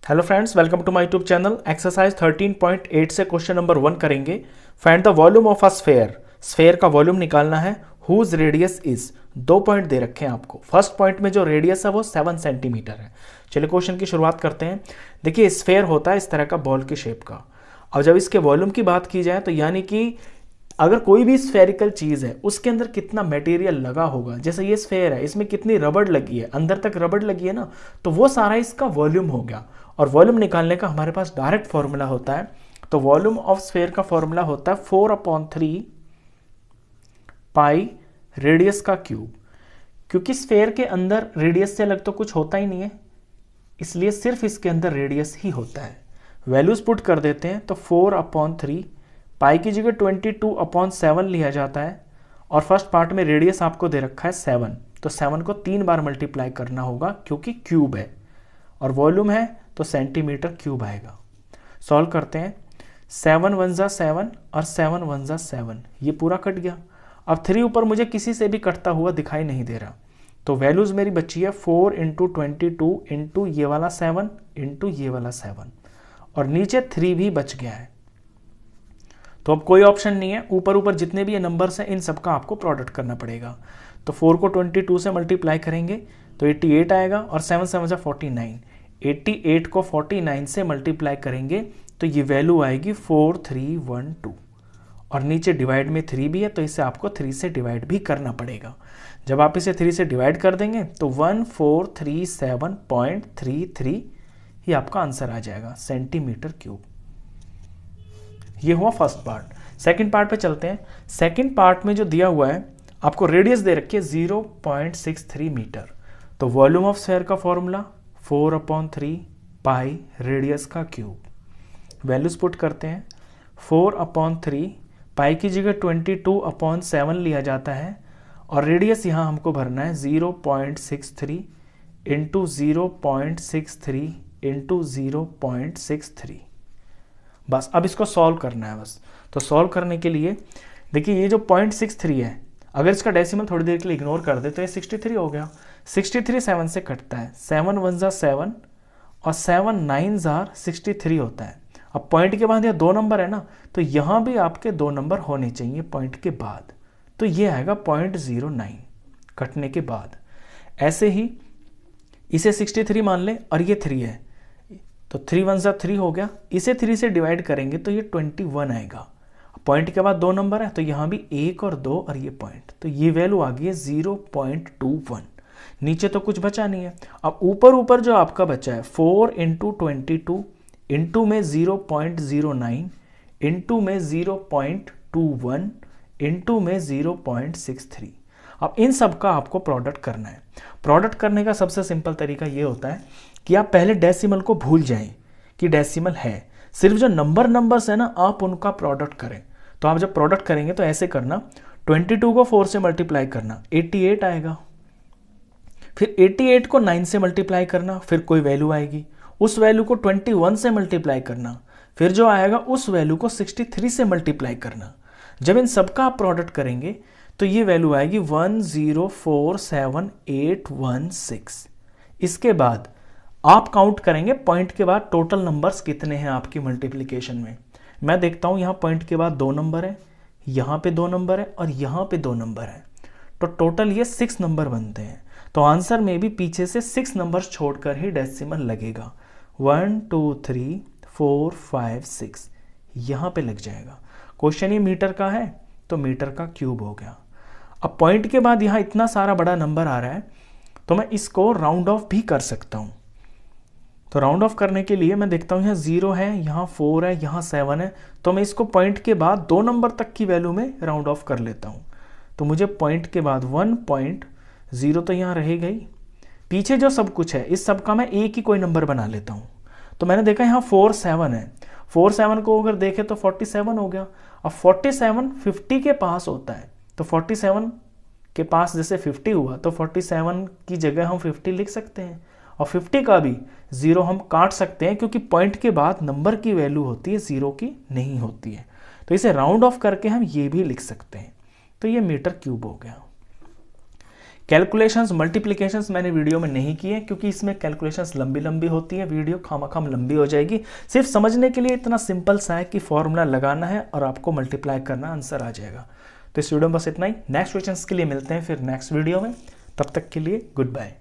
Hello friends, welcome to my YouTube channel. Exercise 13.8 से question number 1 करेंगे। Find the volume of a sphere. Sphere का volume निकालना है। Whose radius is, 2 point दे रखे हैं आपको। फर्स्ट पॉइंट में जो रेडियस है वो 7 सेंटीमीटर है। चलिए क्वेश्चन की शुरुआत करते हैं। देखिए, स्फेयर होता है इस तरह का बॉल की शेप का, और जब इसके वॉल्यूम की बात की जाए तो यानी कि अगर कोई भी स्फेरिकल चीज है उसके अंदर कितना मटेरियल लगा होगा, जैसे ये स्फेयर है, इसमें कितनी रबड़ लगी है, अंदर तक रबड़ लगी है ना, तो वो सारा इसका वॉल्यूम हो गया। और वॉल्यूम निकालने का हमारे पास डायरेक्ट फॉर्मूला होता है। तो वॉल्यूम ऑफ स्फेयर का फॉर्मूला होता है 4/3 पाई रेडियस का क्यूब। क्योंकि स्फेयर के अंदर रेडियस से अलग तो कुछ होता ही नहीं है, इसलिए सिर्फ इसके अंदर रेडियस ही होता है। वैल्यूज पुट कर देते हैं तो 4/3 पाई की जगह 22/7 लिया जाता है। और फर्स्ट पार्ट में रेडियस आपको दे रखा है 7, तो 7 को 3 बार मल्टीप्लाई करना होगा क्योंकि क्यूब है, और वॉल्यूम है तो सेंटीमीटर क्यूब आएगा। सॉल्व करते हैं। 7 1 जा 7 और 7 1 जा 7, ये पूरा कट गया। अब 3 ऊपर मुझे किसी से भी कटता हुआ दिखाई नहीं दे रहा, तो वैल्यूज मेरी बची है 4 × 22 इंटू ये वाला 7 इंटू ये वाला 7, और नीचे 3 भी बच गया है। तो अब कोई ऑप्शन नहीं है, ऊपर ऊपर जितने भी ये नंबर्स हैं इन सबका आपको प्रोडक्ट करना पड़ेगा। तो 4 को 22 से मल्टीप्लाई करेंगे तो 88 आएगा, और 7 7 जा 49। 88 को 49 से मल्टीप्लाई करेंगे तो ये वैल्यू आएगी 4312, और नीचे डिवाइड में 3 भी है तो इसे आपको 3 से डिवाइड भी करना पड़ेगा। जब आप इसे 3 से डिवाइड कर देंगे तो 1437.33 ये आपका आंसर आ जाएगा, सेंटीमीटर क्यूब। ये हुआ फर्स्ट पार्ट। सेकंड पार्ट पे चलते हैं। सेकंड पार्ट में जो दिया हुआ है, आपको रेडियस दे रखी है 0.63 मीटर। तो वॉल्यूम ऑफ स्फेयर का फॉर्मूला 4/3 पाई रेडियस का क्यूब। वैल्यूज पुट करते हैं। 4/3 पाई की जगह 22/7 लिया जाता है, और रेडियस यहाँ हमको भरना है 0.63 इंटू 0.63 इंटू 0.63। बस अब इसको सॉल्व करना है बस। तो सॉल्व करने के लिए देखिए, ये जो 0.63 है, अगर इसका डेसिमल थोड़ी देर के लिए इग्नोर कर दे तो ये 63 हो गया। 63 7 से कटता है, 7 1 जा 7 और 7 9 जार 63 होता है। अब पॉइंट के बाद ये 2 नंबर है ना, तो यहाँ भी आपके 2 नंबर होने चाहिए पॉइंट के बाद, तो ये आएगा 0.09 कटने के बाद। ऐसे ही इसे 63 मान लें और ये 3 है, तो 3 1 जा 3 हो गया। इसे 3 से डिवाइड करेंगे तो ये 21 आएगा। पॉइंट के बाद 2 नंबर है तो यहाँ भी 1 और 2 और ये पॉइंट, तो ये वैल्यू आ गई है 0.21। नीचे तो कुछ बचा नहीं है। अब ऊपर ऊपर जो आपका बचा है 4 × 22 इंटू में 0.09 इंटू में 0.21 इंटू में 0.63। अब इन सब का आपको प्रोडक्ट करना है। प्रोडक्ट करने का सबसे सिंपल तरीका ये होता है कि आप पहले डेसिमल को भूल जाएं कि डेसिमल है, सिर्फ जो नंबर्स है ना आप उनका प्रोडक्ट करें। तो आप जब प्रोडक्ट करेंगे तो ऐसे करना, 22 को 4 से मल्टीप्लाई करना, 88 आएगा। फिर 88 को 9 से मल्टीप्लाई करना, फिर कोई वैल्यू आएगी, उस वैल्यू को 21 से मल्टीप्लाई करना, फिर जो आएगा उस वैल्यू को 63 से मल्टीप्लाई करना। जब इन सबका आप प्रोडक्ट करेंगे तो ये वैल्यू आएगी 1047816। इसके बाद आप काउंट करेंगे पॉइंट के बाद टोटल नंबर्स कितने हैं आपकी मल्टीप्लिकेशन में। मैं देखता हूं यहाँ पॉइंट के बाद 2 नंबर है, यहाँ पे 2 नंबर है और यहाँ पे 2 नंबर है, तो टोटल ये 6 नंबर बनते हैं। तो आंसर में भी पीछे से 6 नंबर्स छोड़कर ही डेसिमल लगेगा। 1 2 3 4 5 6 यहाँ पे लग जाएगा। क्वेश्चन ये मीटर का है तो मीटर का क्यूब हो गया। अब पॉइंट के बाद यहाँ इतना सारा बड़ा नंबर आ रहा है तो मैं इसको राउंड ऑफ भी कर सकता हूँ। तो राउंड ऑफ करने के लिए मैं देखता हूँ यहाँ 0 है, यहाँ 4 है, यहाँ 7 है, तो मैं इसको पॉइंट के बाद 2 नंबर तक की वैल्यू में राउंड ऑफ कर लेता हूँ। तो मुझे पॉइंट के बाद 1.0 तो यहाँ रहेगा ही, पीछे जो सब कुछ है इस सब का मैं एक ही कोई नंबर बना लेता हूँ। तो मैंने देखा यहाँ 4 7 है, 4 7 को अगर देखें तो 47 हो गया। अब 47 50 के पास होता है, तो 47 के पास जैसे 50 हुआ तो 47 की जगह हम 50 लिख सकते हैं, और 50 का भी 0 हम काट सकते हैं क्योंकि पॉइंट के बाद नंबर की वैल्यू होती है, 0 की नहीं होती है। तो इसे राउंड ऑफ करके हम ये भी लिख सकते हैं। तो ये मीटर क्यूब हो गया। कैलकुलेशंस मल्टीप्लिकेशंस मैंने वीडियो में नहीं किए क्योंकि इसमें कैलकुलेशंस लंबी लंबी होती है, वीडियो खामखाम लंबी हो जाएगी। सिर्फ समझने के लिए इतना सिंपल सा है कि फॉर्मूला लगाना है और आपको मल्टीप्लाई करना, आंसर आ जाएगा। तो इस वीडियो में बस इतना ही। नेक्स्ट क्वेश्चंस के लिए मिलते हैं फिर नेक्स्ट वीडियो में, तब तक के लिए गुड बाय।